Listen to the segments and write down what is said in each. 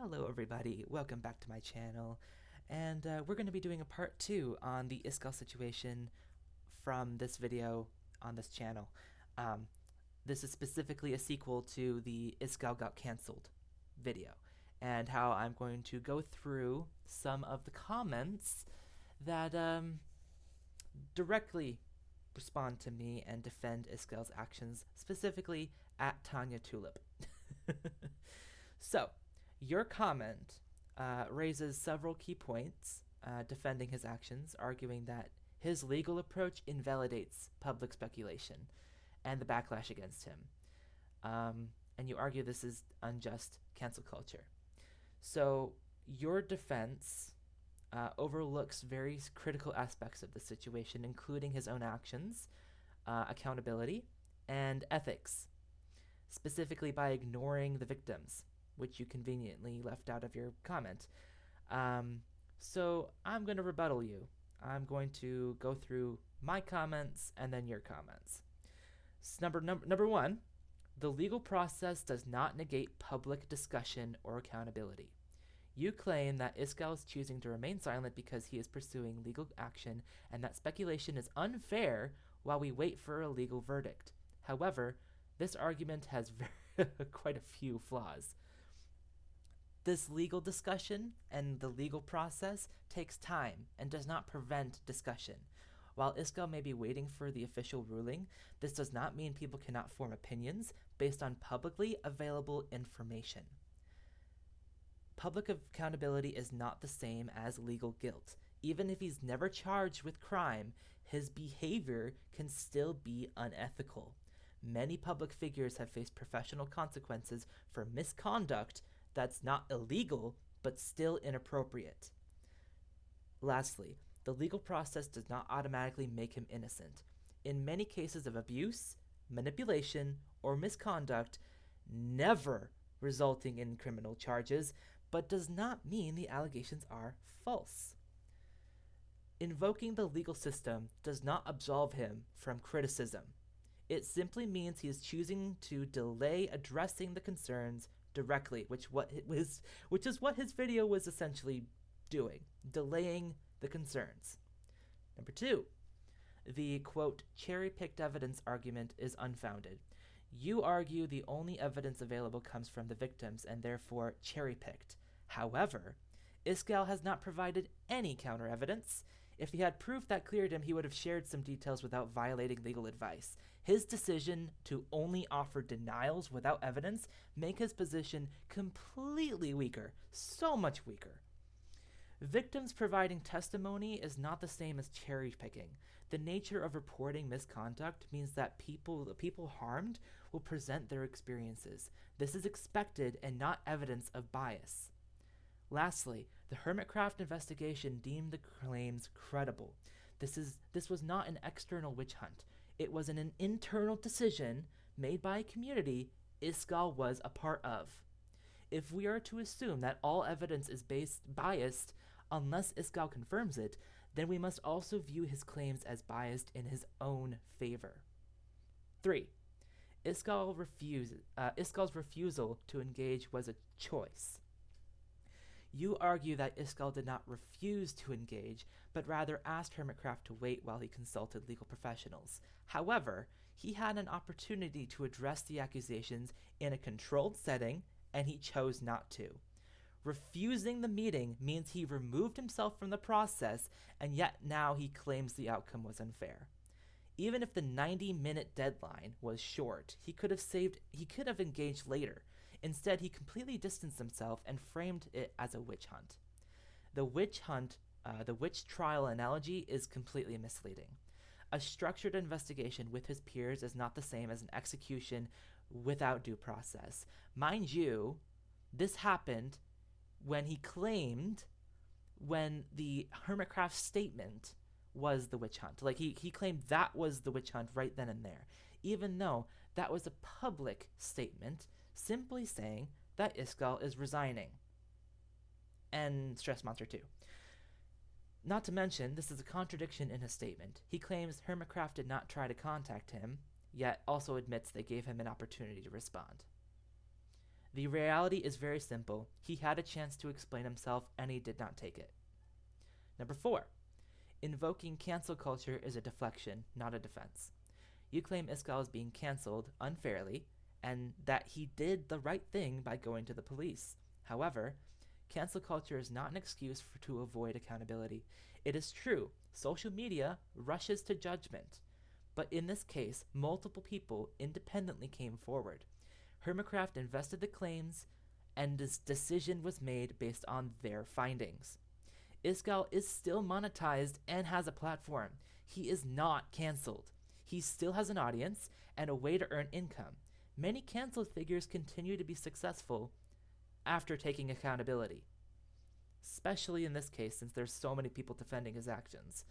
Hello everybody, welcome back to my channel, and we're going to be doing a part 2 on the Iskall situation from this video on this channel. This is specifically a sequel to the Iskall got cancelled video, and how I'm going to go through some of the comments that directly respond to me and defend Iskall's actions, specifically at Tanya Tulip. So, your comment raises several key points defending his actions, arguing that his legal approach invalidates public speculation and the backlash against him. And you argue this is unjust cancel culture. So your defense overlooks very critical aspects of the situation, including his own actions, accountability, and ethics, specifically by ignoring the victims, which you conveniently left out of your comment. So I'm going to rebuttal you. I'm going to go through my comments and then your comments. Number one, the legal process does not negate public discussion or accountability. You claim that Iskall is choosing to remain silent because he is pursuing legal action and that speculation is unfair while we wait for a legal verdict. However, this argument has quite a few flaws. This legal discussion and the legal process takes time and does not prevent discussion. While Iskall may be waiting for the official ruling, this does not mean people cannot form opinions based on publicly available information. Public accountability is not the same as legal guilt. Even if he's never charged with crime, his behavior can still be unethical. Many public figures have faced professional consequences for misconduct that's not illegal, but still inappropriate. Lastly, the legal process does not automatically make him innocent. In many cases of abuse, manipulation, or misconduct, never resulting in criminal charges, but does not mean the allegations are false. Invoking the legal system does not absolve him from criticism. It simply means he is choosing to delay addressing the concerns directly, which is what his video was essentially doing, delaying the concerns. Number two, the quote cherry-picked evidence argument is unfounded. You argue the only evidence available comes from the victims and therefore cherry-picked. However, Iskall has not provided any counter evidence. If he had proof that cleared him, he would have shared some details without violating legal advice. His decision to only offer denials without evidence make his position completely weaker, so much weaker. Victims providing testimony is not the same as cherry picking. The nature of reporting misconduct means that the people harmed will present their experiences. This is expected and not evidence of bias. Lastly, the Hermitcraft investigation deemed the claims credible. This was not an external witch hunt. It was an internal decision made by a community Iskall was a part of. If we are to assume that all evidence is biased unless Iskall confirms it, then we must also view his claims as biased in his own favor. 3. Iskall's refusal to engage was a choice. You argue that Iskall did not refuse to engage, but rather asked Hermitcraft to wait while he consulted legal professionals. However, he had an opportunity to address the accusations in a controlled setting, and he chose not to. Refusing the meeting means he removed himself from the process, and yet now he claims the outcome was unfair. Even if the 90-minute deadline was short, he could have engaged later. Instead, he completely distanced himself and framed it as a witch hunt. The witch trial analogy is completely misleading. A structured investigation with his peers is not the same as an execution without due process. Mind you, this happened when he claimed when the Hermitcraft statement was the witch hunt. Like he claimed that was the witch hunt right then and there, even though that was a public statement simply saying that Iskall is resigning. And Stress Monster 2. Not to mention, this is a contradiction in his statement. He claims Hermitcraft did not try to contact him, yet also admits they gave him an opportunity to respond. The reality is very simple. He had a chance to explain himself and he did not take it. Number 4. Invoking cancel culture is a deflection, not a defense. You claim Iskall is being canceled unfairly and that he did the right thing by going to the police. However, cancel culture is not an excuse to avoid accountability. It is true, social media rushes to judgment, but in this case, multiple people independently came forward. Hermitcraft invested the claims, and this decision was made based on their findings. Iskall is still monetized and has a platform. He is not canceled. He still has an audience and a way to earn income. Many canceled figures continue to be successful after taking accountability, especially in this case since there's so many people defending his actions.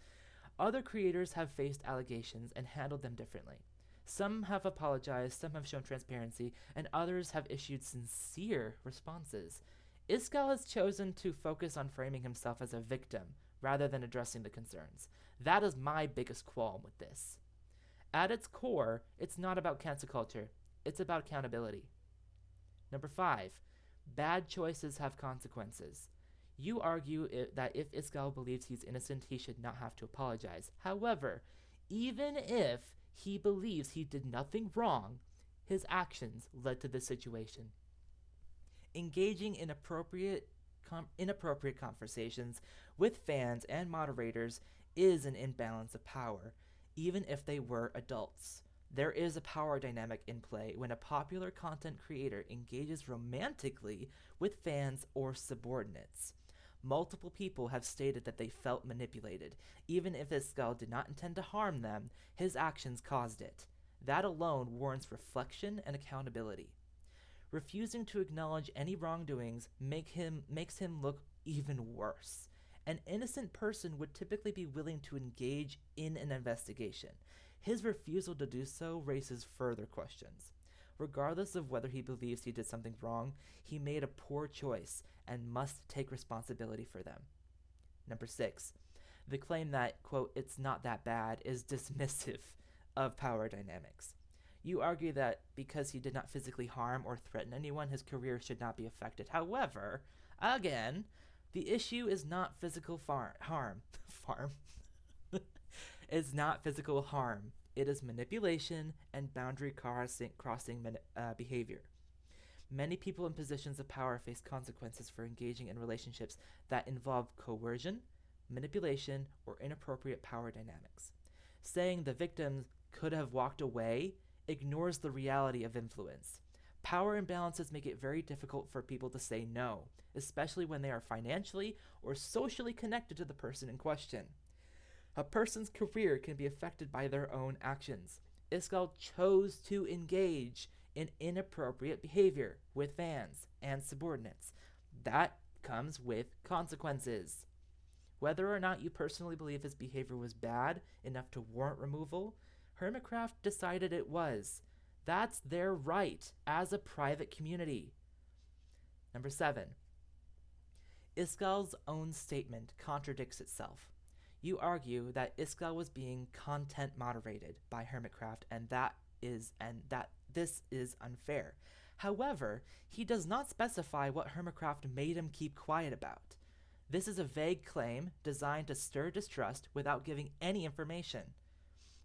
Other creators have faced allegations and handled them differently. Some have apologized, some have shown transparency, and others have issued sincere responses. Iskall has chosen to focus on framing himself as a victim rather than addressing the concerns. That is my biggest qualm with this. At its core, it's not about cancel culture, it's about accountability. Number 5, bad choices have consequences. You argue that if Iskall believes he's innocent, he should not have to apologize. However, even if he believes he did nothing wrong, his actions led to this situation. Engaging in inappropriate conversations with fans and moderators is an imbalance of power, even if they were adults. There is a power dynamic in play when a popular content creator engages romantically with fans or subordinates. Multiple people have stated that they felt manipulated. Even if Iskall did not intend to harm them, his actions caused it. That alone warrants reflection and accountability. Refusing to acknowledge any wrongdoings makes him look even worse. An innocent person would typically be willing to engage in an investigation. His refusal to do so raises further questions. Regardless of whether he believes he did something wrong, he made a poor choice and must take responsibility for them. Number 6, the claim that, quote, it's not that bad is dismissive of power dynamics. You argue that because he did not physically harm or threaten anyone, his career should not be affected. However, again, the issue is not physical harm. It's not physical harm. It is manipulation and boundary crossing behavior. Many people in positions of power face consequences for engaging in relationships that involve coercion, manipulation, or inappropriate power dynamics. Saying the victims could have walked away ignores the reality of influence. Power imbalances make it very difficult for people to say no, especially when they are financially or socially connected to the person in question. A person's career can be affected by their own actions. Iskall chose to engage in inappropriate behavior with fans and subordinates. That comes with consequences. Whether or not you personally believe his behavior was bad enough to warrant removal, Hermitcraft decided it was. That's their right as a private community. Number 7. Iskall's own statement contradicts itself. You argue that Iskall was being content moderated by Hermitcraft and that this is unfair. However, he does not specify what Hermitcraft made him keep quiet about. This is a vague claim designed to stir distrust without giving any information.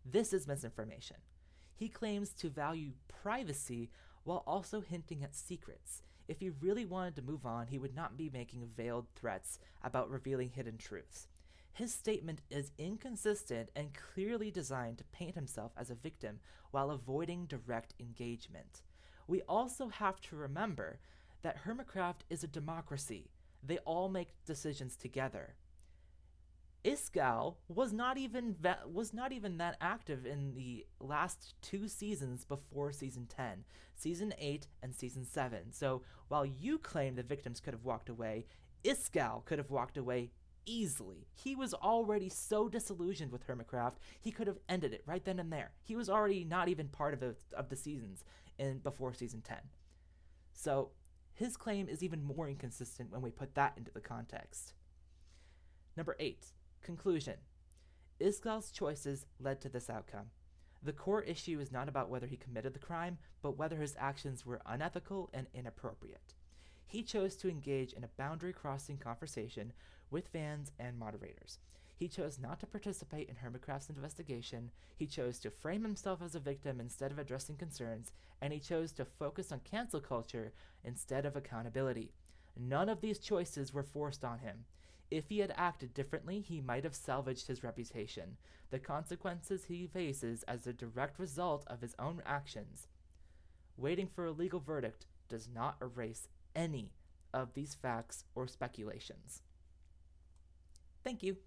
This is misinformation. He claims to value privacy while also hinting at secrets. If he really wanted to move on, he would not be making veiled threats about revealing hidden truths. His statement is inconsistent and clearly designed to paint himself as a victim while avoiding direct engagement. We also have to remember that Hermitcraft is a democracy. They all make decisions together. Iskall was not even that active in the last 2 seasons before season 10, season 8 and season 7. So while you claim the victims could have walked away, Iskall could have walked away easily. He was already so disillusioned with Hermitcraft, he could have ended it right then and there. He was already not even part of the seasons before season 10. So his claim is even more inconsistent when we put that into the context. Number 8. Conclusion. Iskall's choices led to this outcome. The core issue is not about whether he committed the crime, but whether his actions were unethical and inappropriate. He chose to engage in a boundary crossing conversation with fans and moderators. He chose not to participate in Hermitcraft's investigation. He chose to frame himself as a victim instead of addressing concerns, and he chose to focus on cancel culture instead of accountability. None of these choices were forced on him. If he had acted differently, he might have salvaged his reputation. The consequences he faces as a direct result of his own actions. Waiting for a legal verdict does not erase any of these facts or speculations. Thank you.